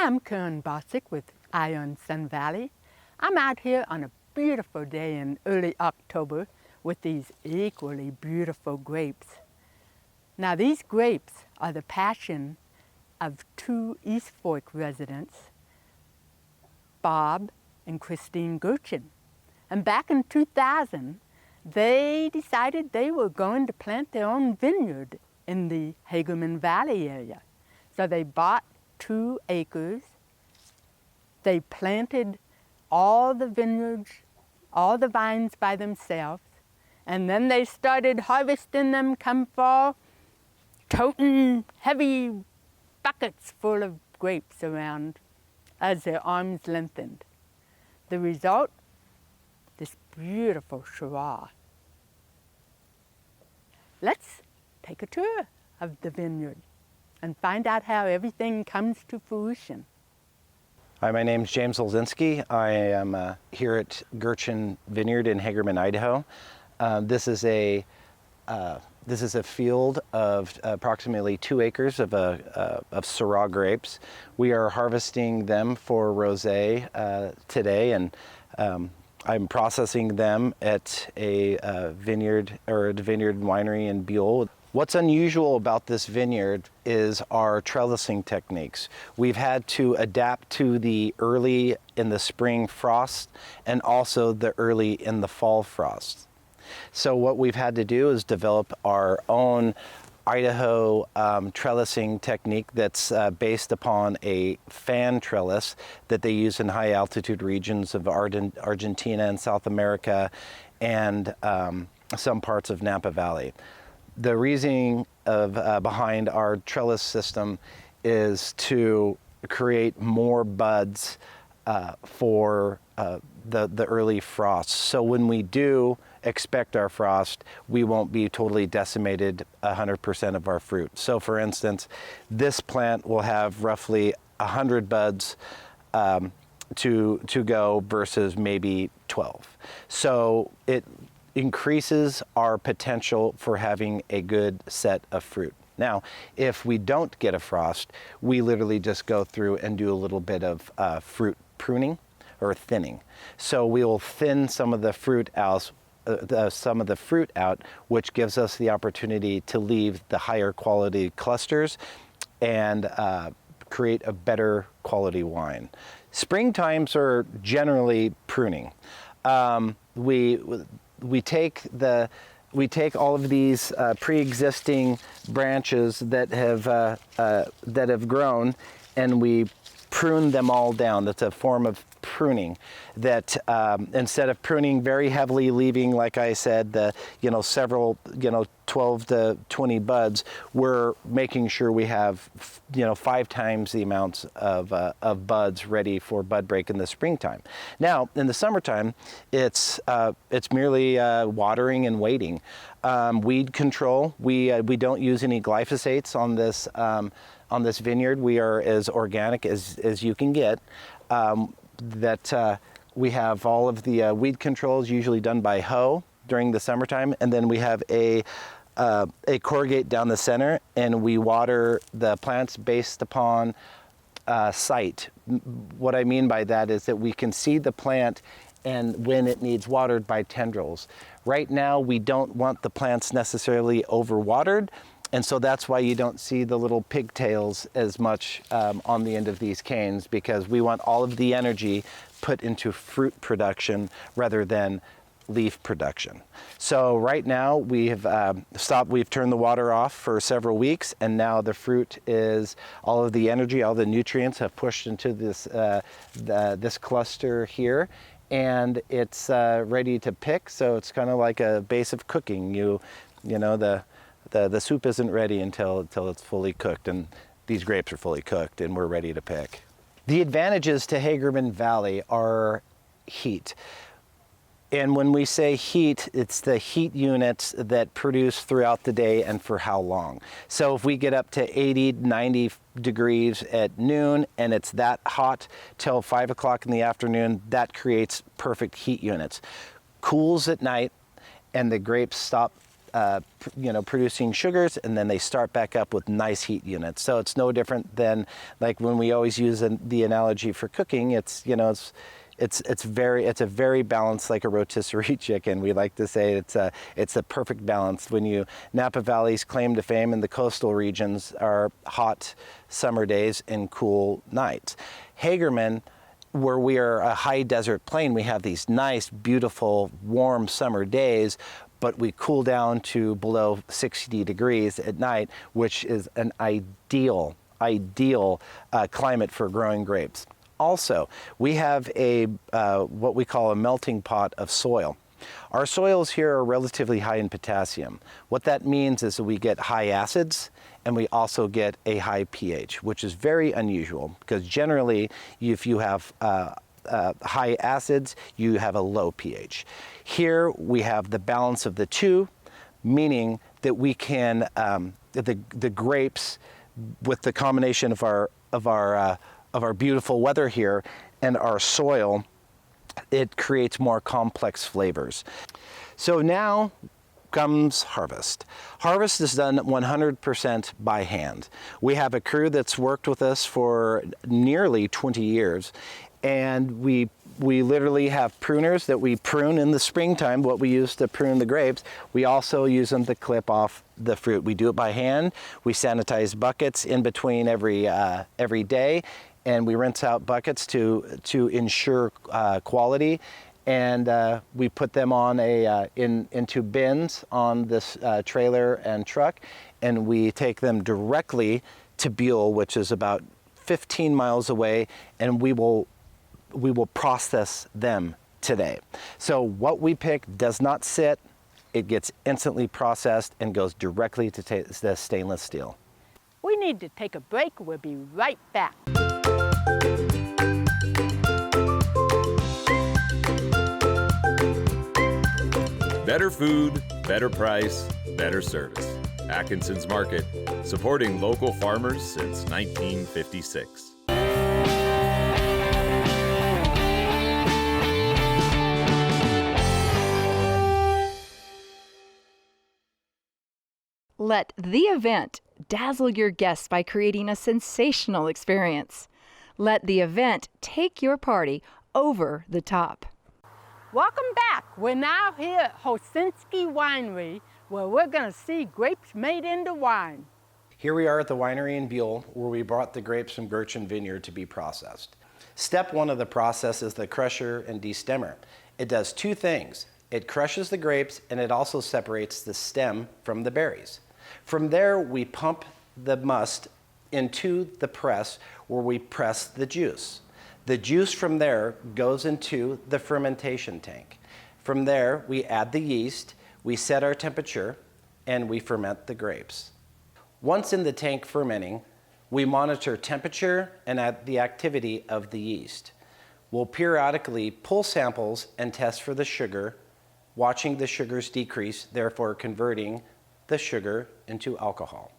I'm Karen Bossick with Ion Sun Valley. I'm out here on a beautiful day in early October with these equally beautiful grapes. Now these grapes are the passion of two East Fork residents, Bob and Christine Gertschen. And back in 2000, they decided they were going to plant their own vineyard in the Hagerman Valley area. So they bought 2 acres. They planted all the vineyards, all the vines by themselves, and then they started harvesting them come fall, toting heavy buckets full of grapes around as their arms lengthened. The result, this beautiful Syrah. Let's take a tour of the vineyard and find out how everything comes to fruition. Hi, my name's James Holesinky. I am here at Gertschen Vineyard in Hagerman, Idaho. This is a field of approximately 2 acres of Syrah grapes. We are harvesting them for rosé today, and I'm processing them at a vineyard or the Vineyard winery in Buhl. What's unusual about this vineyard is our trellising techniques. We've had to adapt to the early in the spring frost and also the early in the fall frost. So what we've had to do is develop our own Idaho trellising technique that's based upon a fan trellis that they use in high altitude regions of Argentina and South America and some parts of Napa Valley. The reasoning behind our trellis system is to create more buds for the early frost. So when we do expect our frost, we won't be totally decimated 100% of our fruit. So for instance, this plant will have roughly 100 buds to go versus maybe 12. So it increases our potential for having a good set of fruit. Now, if we don't get a frost, we literally just go through and do a little bit of fruit pruning or thinning. So we will thin some of the fruit out, which gives us the opportunity to leave the higher quality clusters and create a better quality wine. Spring times are generally pruning. We take all of these pre-existing branches that have grown, and we prune them all down. That's a form of pruning. That instead of pruning very heavily, leaving, like I said, several 12 to 20 buds, we're making sure we have 5 times the amounts of buds ready for bud break in the springtime. Now in the summertime, it's merely watering and waiting. Weed control. We don't use any glyphosates on this vineyard. We are as organic as you can get. We have all of the weed controls usually done by hoe during the summertime, and then we have a corrugate down the center, and we water the plants based upon site. What I mean by that is that we can see the plant and when it needs watered by tendrils. Right now, we don't want the plants necessarily overwatered, and so that's why you don't see the little pigtails as much on the end of these canes, because we want all of the energy put into fruit production rather than leaf production. So right now we have we've turned the water off for several weeks, and now the fruit is, all of the energy, all the nutrients have pushed into this cluster here, and it's ready to pick. So it's kind of like a base of cooking. The soup isn't ready until it's fully cooked, and these grapes are fully cooked and we're ready to pick. The advantages to Hagerman Valley are heat. And when we say heat, it's the heat units that produce throughout the day and for how long. So if we get up to 80, 90 degrees at noon and it's that hot till 5 o'clock in the afternoon, that creates perfect heat units. Cools at night and the grapes stop producing sugars, and then they start back up with nice heat units. So it's no different than like when we always use the analogy for cooking. It's a very balanced, like a rotisserie chicken. We like to say it's a perfect balance. Napa Valley's claim to fame in the coastal regions are hot summer days and cool nights. Hagerman, where we are a high desert plain, we have these nice, beautiful, warm summer days, but we cool down to below 60 degrees at night, which is an ideal climate for growing grapes. Also, we have what we call a melting pot of soil. Our soils here are relatively high in potassium. What that means is that we get high acids, and we also get a high pH, which is very unusual because generally if you have high acids, you have a low pH. Here we have the balance of the two, meaning that we can, the grapes, with the combination of our beautiful weather here and our soil, it creates more complex flavors. So now comes harvest. Harvest is done 100% by hand. We have a crew that's worked with us for nearly 20 years, and we literally have pruners that we prune in the springtime, what we use to prune the grapes. We also use them to clip off the fruit. We do it by hand. We sanitize buckets in between every day, and we rinse out buckets to ensure quality. And we put them on into bins on this trailer and truck, and we take them directly to Buhl, which is about 15 miles away, and we will process them today. So what we pick does not sit, it gets instantly processed and goes directly to the stainless steel. We need to take a break. We'll be right back. Better food, better price, better service. Atkinson's Market, supporting local farmers since 1956. Let the event dazzle your guests by creating a sensational experience. Let the event take your party over the top. Welcome back. We're now here at Holesinsky Winery, where we're going to see grapes made into wine. Here we are at the winery in Buhl, where we brought the grapes from Gertschen Vineyard to be processed. Step one of the process is the crusher and destemmer. It does two things. It crushes the grapes, and it also separates the stem from the berries. From there, we pump the must into the press, where we press the juice. The juice from there goes into the fermentation tank. From there, we add the yeast, we set our temperature, and we ferment the grapes. Once in the tank fermenting, we monitor temperature and the activity of the yeast. We'll periodically pull samples and test for the sugar, watching the sugars decrease, therefore converting the sugar into alcohol.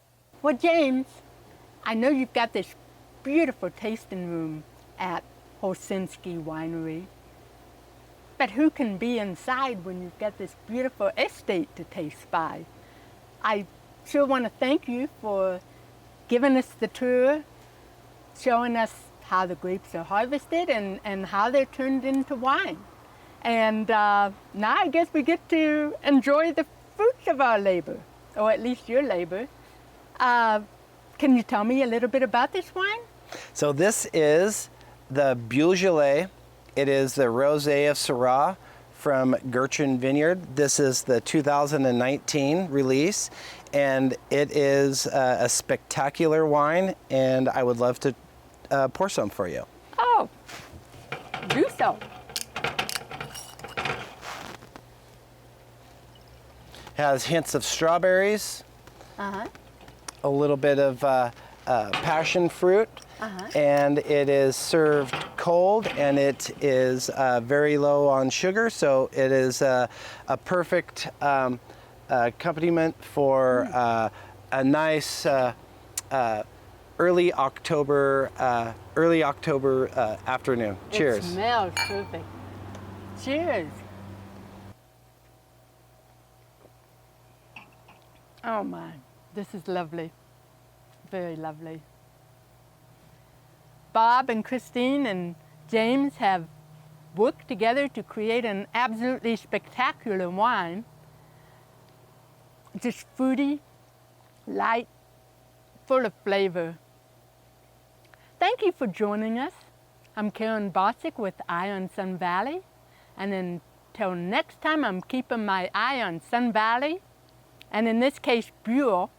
Well, James, I know you've got this beautiful tasting room at Holesinsky Winery, but who can be inside when you've got this beautiful estate to taste by? I sure want to thank you for giving us the tour, showing us how the grapes are harvested and how they're turned into wine. And now I guess we get to enjoy the fruits of our labor, or at least your labor. Can you tell me a little bit about this wine? So this is the Buhl. It is the Rose of Syrah from Gertschen Vineyard. This is the 2019 release, and it is a spectacular wine, and I would love to pour some for you. Oh, do so. Has hints of strawberries, a little bit of passion fruit, and it is served cold, and it is very low on sugar, so it is a perfect accompaniment for a nice early October afternoon. Cheers. It smells perfect. Cheers. my, this is lovely, very lovely. Bob and Christine and James have worked together to create an absolutely spectacular wine. Just fruity, light, full of flavor. Thank you for joining us. I'm Karen Bossick with Eye on Sun Valley, and until next time, I'm keeping my eye on Sun Valley, and in this case, Buhl,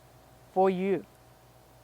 for you.